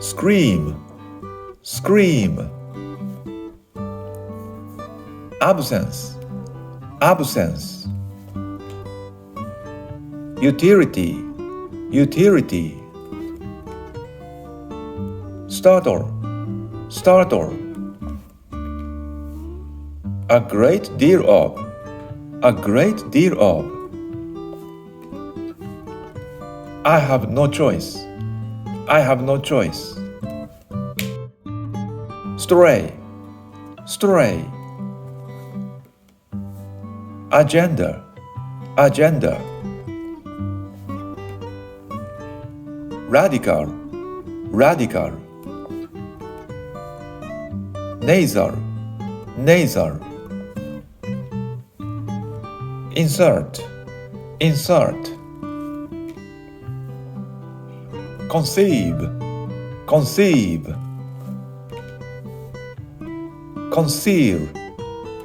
scream, scream. Absence, absence. Utility, utility. Startle, startle. A great deal of, a great deal of. I have no choice, I have no choice. Stray, stray. Agenda, agenda. Radical, radical. Nasal, nasal. Insert, insert. Conceive, conceive. Conceal,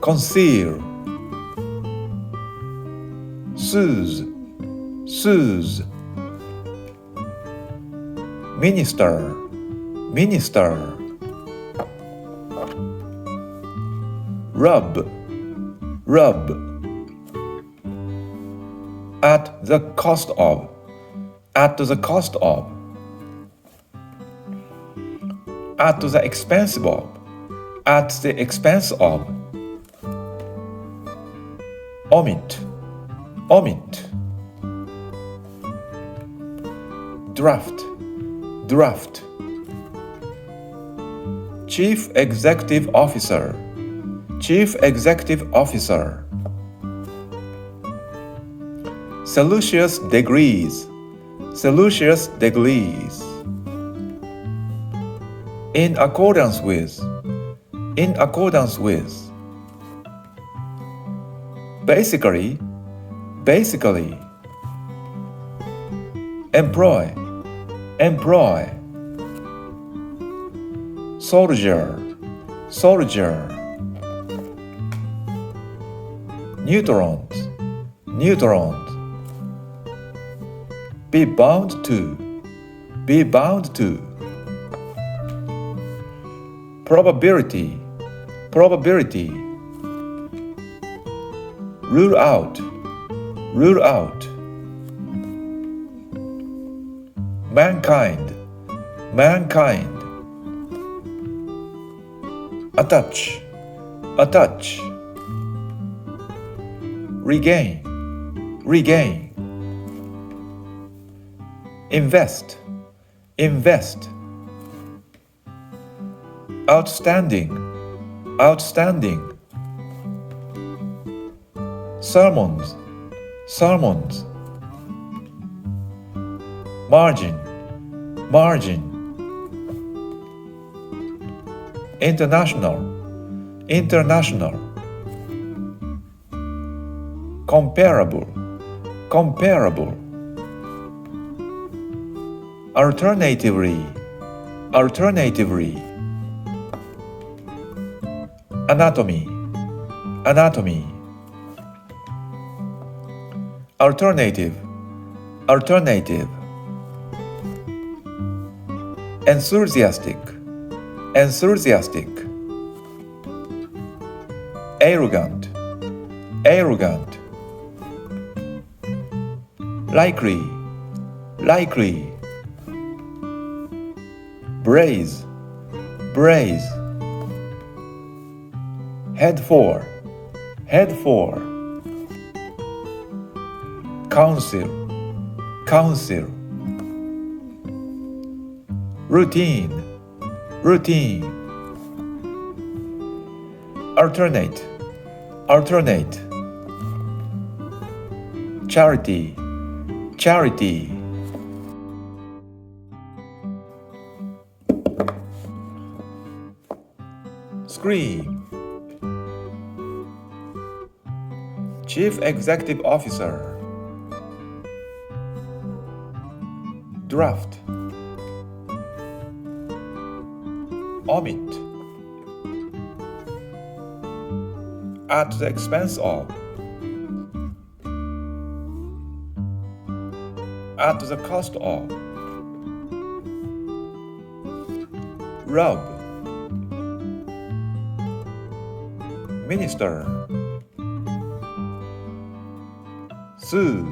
conceal. Soothe, soothe. Minister, minister. Rub, rub. At the cost of, at the cost of. At the expense of, at the expense of. Omit, omit. Draft, draft. Chief Executive Officer, Chief Executive Officer. Celsius degrees, Celsius degrees. In accordance with, in accordance with. Basically, basically. Employ, employ. Soldier, soldier. Neutrons, neutrons. Be bound to, be bound to. Probability, probability. Rule out, rule out. Mankind, mankind. Attach, attach. Regain, regain. Invest, invest. Outstanding, outstanding. Sermons, sermons. Margin, margin. International, international. Comparable, comparable. Alternatively, alternatively. Anatomy, anatomy. Alternative, alternative. Enthusiastic, enthusiastic. Arrogant, arrogant. Likely, likely. Braze, braze. Head for, head for. Counsel, counsel. Routine, routine. Alternate, alternate. Charity, charity. Scream. Chief Executive Officer. Draft. Omit. At the expense of. At the cost of. rub, minister, soothe,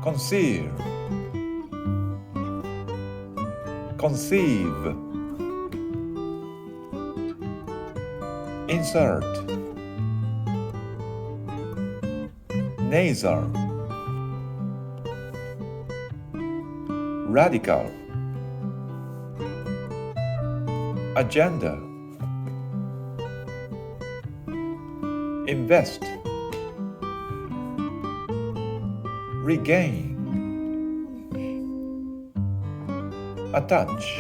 conceal, conceive, insert, nasal, radical, agenda, invest, regain, attach,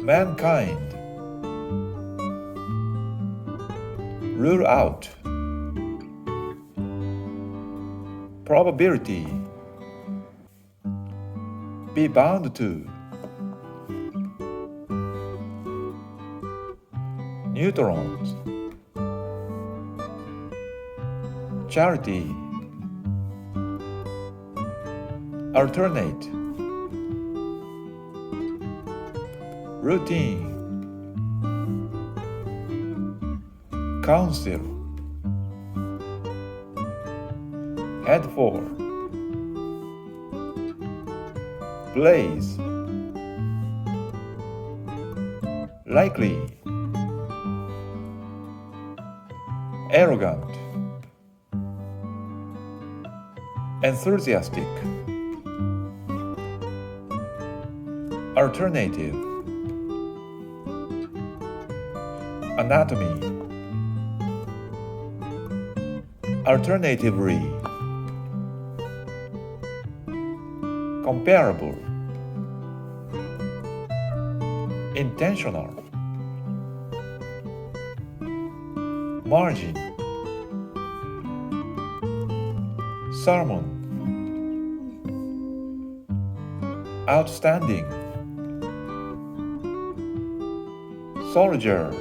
mankind, rule out, probability, be bound to, neutrons, charity, alternate, routine, counsel, head for, blaze, likely, arrogant, enthusiastic, alternative, anatomy, alternatively, comparable, intentional, margin, sermon, outstanding, soldier,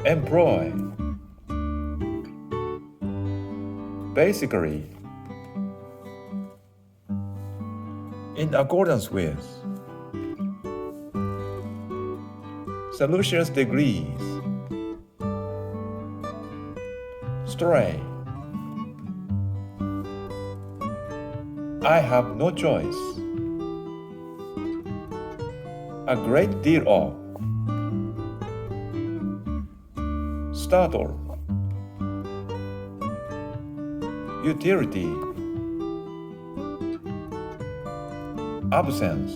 employ, basically, in accordance with, solutions degrees, stray, I have no choice, a great deal of, startle, utility, absence,